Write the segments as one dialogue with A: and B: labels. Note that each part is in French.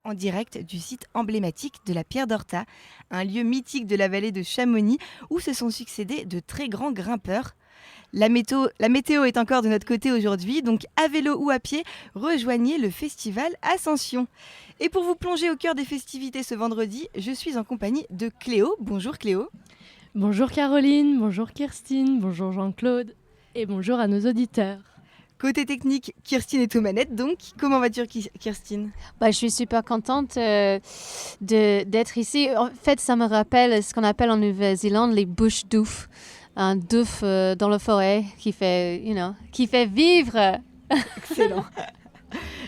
A: en direct du site emblématique de la Pierre d'Horta, un lieu mythique de la vallée de Chamonix où se sont succédés de très grands grimpeurs. La météo est encore de notre côté aujourd'hui, donc à vélo ou à pied, rejoignez le festival Ascension. Et pour vous plonger au cœur des festivités ce vendredi, je suis en compagnie de Cléo. Bonjour Cléo.
B: Bonjour Caroline, bonjour Kirstine, bonjour Jean-Claude et bonjour à nos auditeurs.
A: Côté technique, Kirstine est aux manettes donc. Comment vas-tu Kirstine ?
C: Je suis super contente d'être ici. En fait, ça me rappelle ce qu'on appelle en Nouvelle-Zélande les bush doufs. Un douf dans la forêt qui fait vivre.
A: Excellent.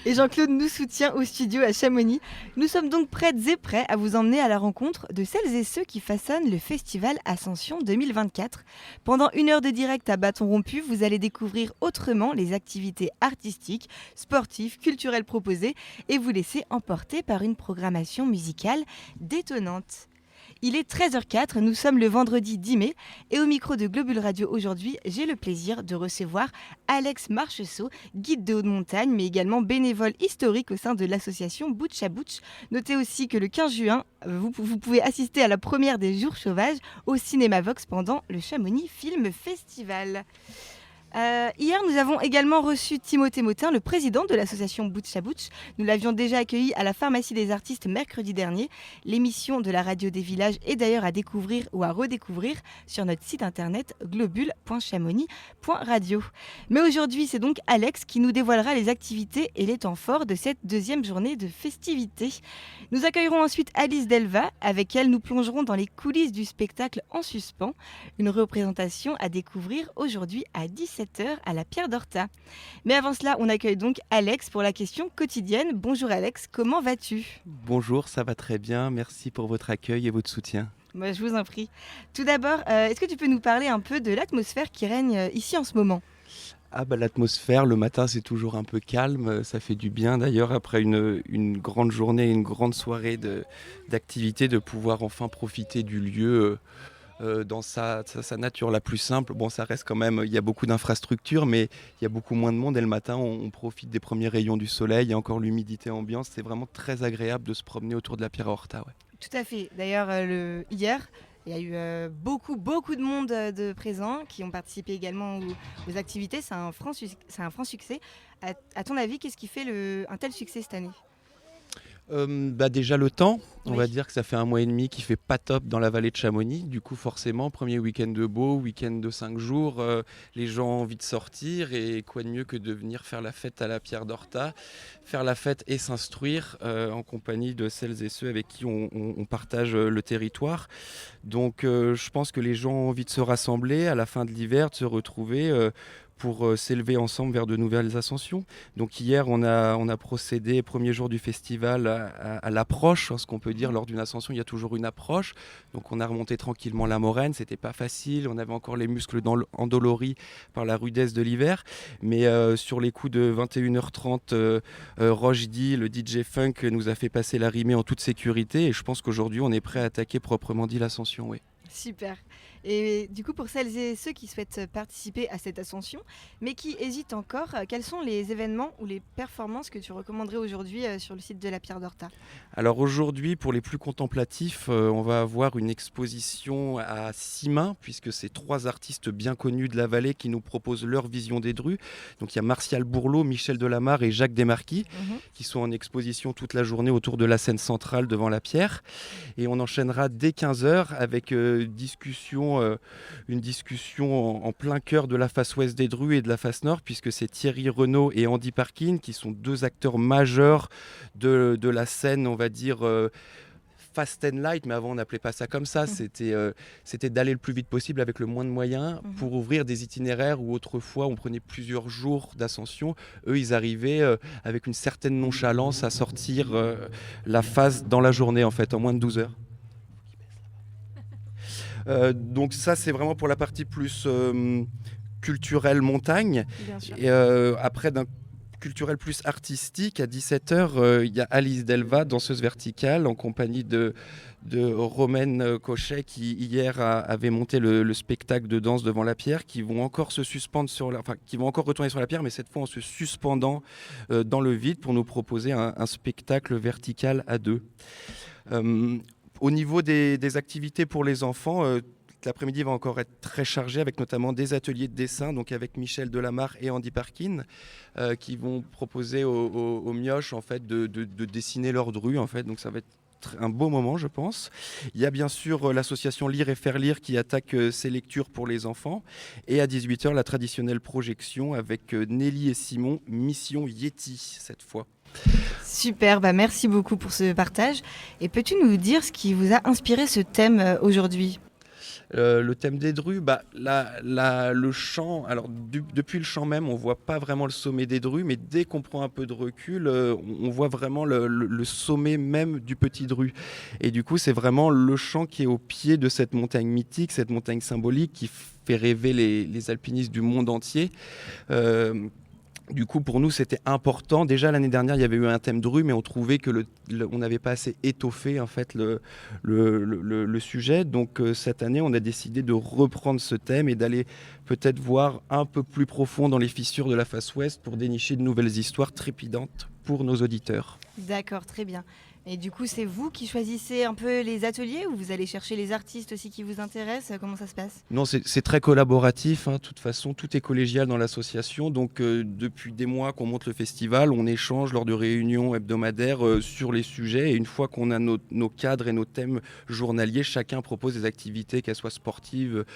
A: Et Jean-Claude nous soutient au studio à Chamonix. Nous sommes donc prêtes et prêts à vous emmener à la rencontre de celles et ceux qui façonnent le festival Ascension 2024. Pendant 1 heure de direct à bâton rompu, vous allez découvrir autrement les activités artistiques, sportives, culturelles proposées et vous laisser emporter par une programmation musicale détonnante. Il est 13h04, nous sommes le vendredi 10 mai et au micro de Globule Radio aujourd'hui, j'ai le plaisir de recevoir Alex Marcheseau, guide de haute montagne mais également bénévole historique au sein de l'association Butch à Butch. Notez aussi que le 15 juin, vous pouvez assister à la première des Jours Sauvages au Cinéma Vox pendant le Chamonix Film Festival. Hier, nous avons également reçu Timothée Motin, le président de l'association Butch à Butch. Nous l'avions déjà accueilli à la pharmacie des artistes mercredi dernier. L'émission de la radio des villages est d'ailleurs à découvrir ou à redécouvrir sur notre site internet globule.chamonix.radio. Mais aujourd'hui, c'est donc Alex qui nous dévoilera les activités et les temps forts de cette deuxième journée de festivités. Nous accueillerons ensuite Alice Delva. Avec elle, nous plongerons dans les coulisses du spectacle En suspens, une représentation à découvrir aujourd'hui à 17h à la Pierre d'Horta. Mais avant cela, on accueille donc Alex pour la question quotidienne. Bonjour Alex, comment vas-tu ?
D: Bonjour, ça va très bien. Merci pour votre accueil et votre soutien.
A: Je vous en prie. Tout d'abord, est-ce que tu peux nous parler un peu de l'atmosphère qui règne ici en ce moment ?
D: L'atmosphère, le matin, c'est toujours un peu calme. Ça fait du bien d'ailleurs après une grande journée, une grande soirée d'activité, de pouvoir enfin profiter du lieu dans sa nature la plus simple. Bon, ça reste quand même, il y a beaucoup d'infrastructures, mais il y a beaucoup moins de monde et le matin, on profite des premiers rayons du soleil, il y a encore l'humidité ambiante. C'est vraiment très agréable de se promener autour de la Pierre Horta. Ouais.
A: Tout à fait. D'ailleurs, hier, il y a eu beaucoup de monde de présents qui ont participé également aux activités. C'est un franc succès. À ton avis, qu'est-ce qui fait un tel succès cette année ?
D: Déjà le temps, on
A: Oui.
D: va dire que ça fait 1 mois et demi qu'il fait pas top dans la vallée de Chamonix. Du coup forcément, premier week-end de beau, week-end de 5 jours, les gens ont envie de sortir et quoi de mieux que de venir faire la fête à la Pierre d'Horta, faire la fête et s'instruire en compagnie de celles et ceux avec qui on partage le territoire. Donc je pense que les gens ont envie de se rassembler à la fin de l'hiver, de se retrouver pour s'élever ensemble vers de nouvelles ascensions. Donc hier, on a procédé, premier jour du festival, à l'approche, ce qu'on peut dire lors d'une ascension, il y a toujours une approche. Donc on a remonté tranquillement la moraine, c'était pas facile, on avait encore les muscles endoloris par la rudesse de l'hiver, mais sur les coups de 21h30, Rochdi, le DJ Funk, nous a fait passer la rimée en toute sécurité, et je pense qu'aujourd'hui, on est prêt à attaquer proprement dit l'ascension. Oui.
A: Super. Et du coup, pour celles et ceux qui souhaitent participer à cette ascension, mais qui hésitent encore, quels sont les événements ou les performances que tu recommanderais aujourd'hui sur le site de la Pierre d'Horta ?
D: Alors aujourd'hui, pour les plus contemplatifs, on va avoir une exposition à 6 mains, puisque c'est 3 artistes bien connus de la vallée qui nous proposent leur vision des drues. Donc il y a Martial Bourlot, Michel Delamarre et Jacques Desmarquis, qui sont en exposition toute la journée autour de la scène centrale devant la pierre. Et on enchaînera dès 15h avec une discussion en plein cœur de la face ouest des drues et de la face nord, puisque c'est Thierry Renaud et Andy Parkin qui sont 2 acteurs majeurs de la scène, on va dire fast and light, mais avant on n'appelait pas ça comme ça, c'était d'aller le plus vite possible avec le moins de moyens pour ouvrir des itinéraires où autrefois on prenait plusieurs jours d'ascension. Eux, ils arrivaient avec une certaine nonchalance à sortir la face dans la journée, en fait, en moins de 12 heures. Donc ça, c'est vraiment pour la partie plus culturelle montagne.
A: Bien sûr.
D: Et après, culturel plus artistique, à 17h, il y a Alice Delva, danseuse verticale, en compagnie de Romaine Cochet, qui hier avait monté le spectacle de danse devant la pierre, qui vont encore se suspendre qui vont encore retourner sur la pierre, mais cette fois en se suspendant dans le vide pour nous proposer un spectacle vertical à deux. Au niveau des activités pour les enfants, l'après-midi va encore être très chargé, avec notamment des ateliers de dessin, donc avec Michel Delamarre et Andy Parkin, qui vont proposer aux mioches en fait, de dessiner leur drue. En fait. Donc ça va être un beau moment, je pense. Il y a bien sûr l'association Lire et Faire Lire qui attaque ses lectures pour les enfants. Et à 18h, la traditionnelle projection avec Nelly et Simon, Mission Yeti cette fois.
A: Super, merci beaucoup pour ce partage. Et peux-tu nous dire ce qui vous a inspiré ce thème aujourd'hui ?
D: Le thème des drues, le chant, alors depuis le chant même, on voit pas vraiment le sommet des drues, mais dès qu'on prend un peu de recul, on voit vraiment le sommet même du petit dru. Et du coup, c'est vraiment le chant qui est au pied de cette montagne mythique, cette montagne symbolique qui fait rêver les alpinistes du monde entier. Du coup, pour nous, c'était important. Déjà, l'année dernière, il y avait eu un thème dru, mais on trouvait que on n'avait pas assez étoffé en fait, le sujet. Donc, cette année, on a décidé de reprendre ce thème et d'aller peut-être voir un peu plus profond dans les fissures de la face ouest pour dénicher de nouvelles histoires trépidantes pour nos auditeurs.
A: D'accord, très bien. Et du coup, c'est vous qui choisissez un peu les ateliers ou vous allez chercher les artistes aussi qui vous intéressent ? Comment ça se passe ?
D: Non, c'est très collaboratif. De toute façon, tout est collégial dans l'association. Donc, depuis des mois qu'on monte le festival, on échange lors de réunions hebdomadaires sur les sujets. Et une fois qu'on a nos cadres et nos thèmes journaliers, chacun propose des activités, qu'elles soient sportives,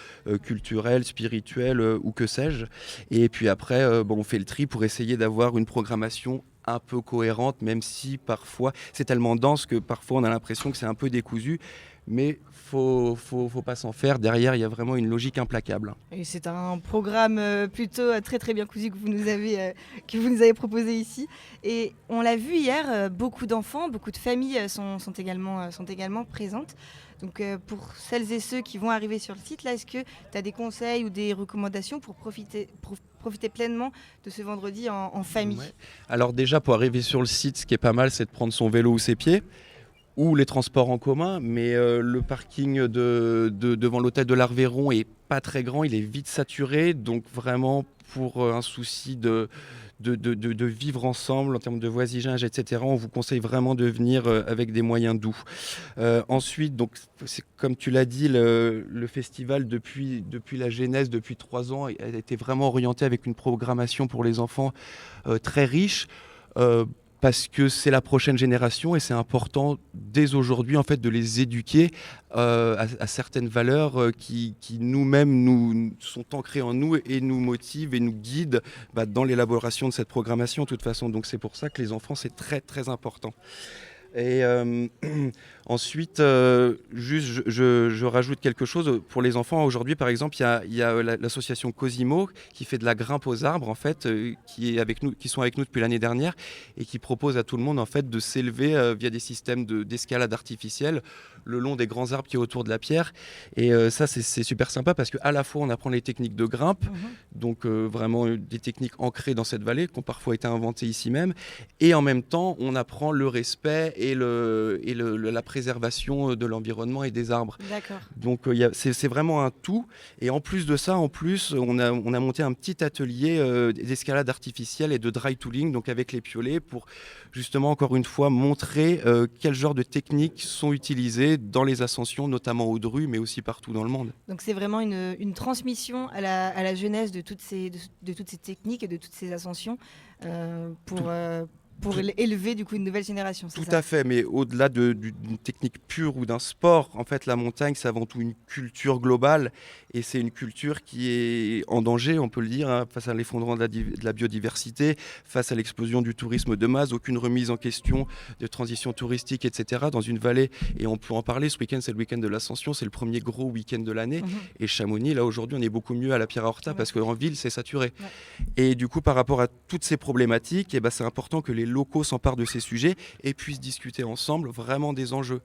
D: culturelles, spirituelles ou que sais-je. Et puis après, on fait le tri pour essayer d'avoir une programmation un peu cohérente, même si parfois c'est tellement dense que parfois on a l'impression que c'est un peu décousu, mais faut pas s'en faire. Derrière, il y a vraiment une logique implacable.
A: Et c'est un programme plutôt très très bien cousu que vous nous avez proposé ici. Et on l'a vu hier, beaucoup d'enfants, beaucoup de familles sont également présentes. Donc pour celles et ceux qui vont arriver sur le site, là, est-ce que tu as des conseils ou des recommandations pour profiter pleinement de ce vendredi en famille ?
D: Ouais. Alors déjà, pour arriver sur le site, ce qui est pas mal, c'est de prendre son vélo ou ses pieds, ou les transports en commun, mais le parking devant l'hôtel de l'Arvéron est pas très grand, il est vite saturé, donc vraiment pour un souci de vivre ensemble en termes de voisinage, etc. On vous conseille vraiment de venir avec des moyens doux. Ensuite, donc, comme tu l'as dit, le festival, depuis la genèse, depuis 3 ans, a été vraiment orienté avec une programmation pour les enfants très riche. Parce que c'est la prochaine génération et c'est important dès aujourd'hui en fait, de les éduquer à certaines valeurs qui nous-mêmes nous sont ancrées en nous et nous motivent et nous guident dans l'élaboration de cette programmation de toute façon. Donc c'est pour ça que les enfants, c'est très très important. Et ensuite, juste, je rajoute quelque chose. Pour les enfants, aujourd'hui, par exemple, il y a l'association Cosimo qui fait de la grimpe aux arbres, en fait, qui sont avec nous depuis l'année dernière et qui propose à tout le monde, en fait, de s'élever via des systèmes d'escalade artificielle le long des grands arbres qui est autour de la pierre. Et ça, c'est super sympa parce qu'à la fois, on apprend les techniques de grimpe, donc vraiment des techniques ancrées dans cette vallée qui ont parfois été inventées ici même. Et en même temps, on apprend le respect et la préservation de l'environnement et des arbres.
A: D'accord.
D: Donc c'est vraiment un tout. Et en plus de ça, on a monté un petit atelier d'escalade artificielle et de dry tooling, donc avec les piolets, pour justement encore une fois montrer quel genre de techniques sont utilisées dans les ascensions, notamment au Dru, mais aussi partout dans le monde.
A: Donc c'est vraiment une transmission à la jeunesse de toutes ces techniques et de toutes ces ascensions pour élever du coup une nouvelle génération.
D: Tout à fait, mais au-delà d'une technique pure ou d'un sport, en fait la montagne c'est avant tout une culture globale et c'est une culture qui est en danger, on peut le dire, face à l'effondrement de la biodiversité, face à l'explosion du tourisme de masse, aucune remise en question de transition touristique, etc. dans une vallée, et on peut en parler, ce week-end c'est le week-end de l'Ascension, c'est le premier gros week-end de l'année, et Chamonix, là aujourd'hui on est beaucoup mieux à la Pierre à Horta parce qu'en ville c'est saturé. Et du coup par rapport à toutes ces problématiques, c'est important que les locaux s'emparent de ces sujets et puissent discuter ensemble vraiment des enjeux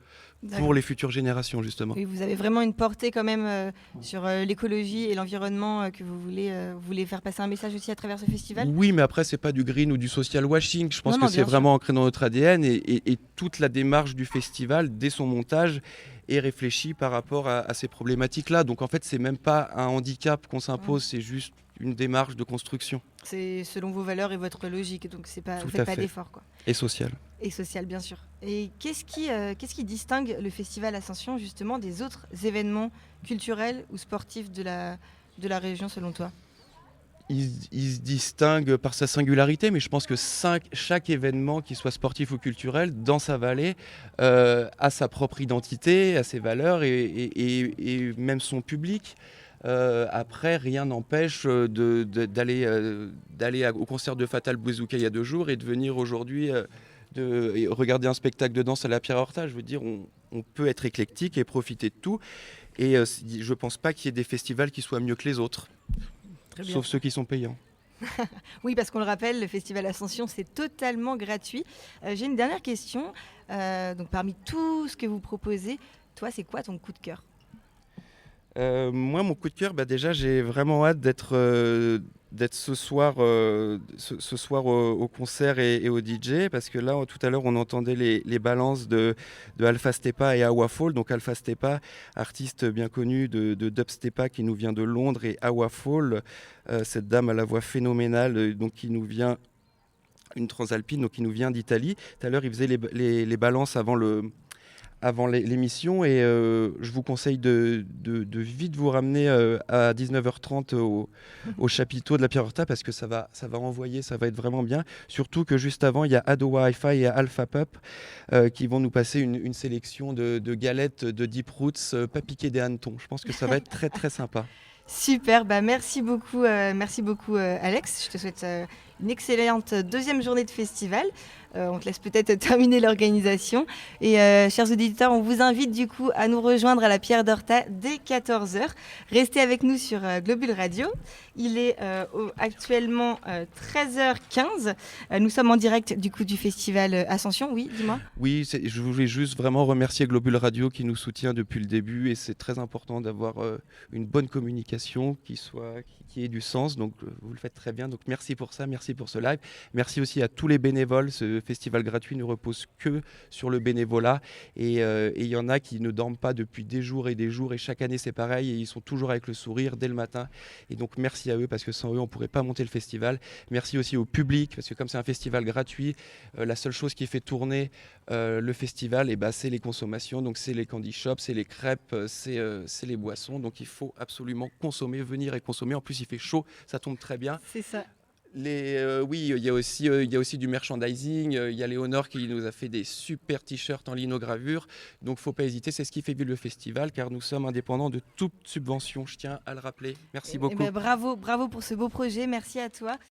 D: pour les futures générations, justement.
A: Oui, vous avez vraiment une portée quand même sur l'écologie et l'environnement que vous voulez faire passer un message aussi à travers ce festival.
D: Oui, mais après, c'est pas du green ou du social washing. Je pense
A: Non,
D: que
A: non,
D: c'est
A: bien
D: vraiment ancré dans notre ADN et toute la démarche du festival, dès son montage, est réfléchie par rapport à ces problématiques-là. Donc en fait, c'est même pas un handicap qu'on s'impose, c'est juste une démarche de construction.
A: C'est selon vos valeurs et votre logique, donc c'est pas,
D: Tout
A: vous faites
D: à
A: pas
D: fait.
A: d'efforts, quoi.
D: Et social.
A: Et social, bien sûr. Et qu'est-ce qui distingue le festival Ascension justement des autres événements culturels ou sportifs de la région selon toi?
D: Il se distingue par sa singularité, mais je pense que chaque événement, qu'il soit sportif ou culturel, dans sa vallée, a sa propre identité, a ses valeurs et même son public. Après, rien n'empêche d'aller au concert de Fatal Bouezouka il y a 2 jours et de venir aujourd'hui et regarder un spectacle de danse à la Pierre Horta. Je veux dire, on peut être éclectique et profiter de tout. Et je ne pense pas qu'il y ait des festivals qui soient mieux que les autres. Sauf ceux qui sont payants.
A: Oui, parce qu'on le rappelle, le festival Ascension, c'est totalement gratuit. J'ai une dernière question. Donc, parmi tout ce que vous proposez, toi, c'est quoi ton coup de cœur?
D: Moi, mon coup de cœur, déjà, j'ai vraiment hâte d'être ce soir au concert et au DJ, parce que là, tout à l'heure, on entendait les balances de Alpha Stepa et Awa Fall. Donc Alpha Stepa, artiste bien connu de Dubstepa qui nous vient de Londres, et Awa Fall, cette dame à la voix phénoménale, donc qui nous vient, une transalpine, donc qui nous vient d'Italie. Tout à l'heure, il faisait les balances avant l'émission, et je vous conseille de vite vous ramener à 19h30 au chapiteau de la Pierre Horta, parce que ça va envoyer, ça va être vraiment bien. Surtout que juste avant, il y a Adowa Hi-Fi et Alpha Pup qui vont nous passer une sélection de galettes de Deep Roots, pas piquées des hannetons. Je pense que ça va être très très sympa.
A: Super, merci beaucoup Alex. Je te souhaite une excellente deuxième journée de festival. On te laisse peut-être terminer l'organisation. Et chers auditeurs, on vous invite du coup à nous rejoindre à la Pierre d'Horta dès 14h. Restez avec nous sur Globule Radio. Il est actuellement 13h15. Nous sommes en direct du coup du festival Ascension. Oui, dis-moi.
D: Oui, je voulais juste vraiment remercier Globule Radio qui nous soutient depuis le début, et c'est très important d'avoir une bonne communication qui ait du sens. Donc vous le faites très bien. Donc merci pour ça, merci pour ce live. Merci aussi à tous les bénévoles. Ce festival gratuit ne repose que sur le bénévolat, et il y en a qui ne dorment pas depuis des jours, et chaque année c'est pareil, et ils sont toujours avec le sourire dès le matin. Et donc merci à eux, parce que sans eux on ne pourrait pas monter le festival. Merci aussi au public, parce que comme c'est un festival gratuit, la seule chose qui fait tourner le festival, c'est les consommations. Donc c'est les candy shops, c'est les crêpes, c'est les boissons. Donc il faut absolument consommer, venir et consommer. En plus il fait chaud, ça tombe très bien.
A: C'est ça.
D: Oui, il y a aussi du merchandising. Il y a Léonore qui nous a fait des super t-shirts en linogravure. Donc, faut pas hésiter. C'est ce qui fait vivre le festival, car nous sommes indépendants de toute subvention. Je tiens à le rappeler. Merci beaucoup.
A: Bravo pour ce beau projet. Merci à toi.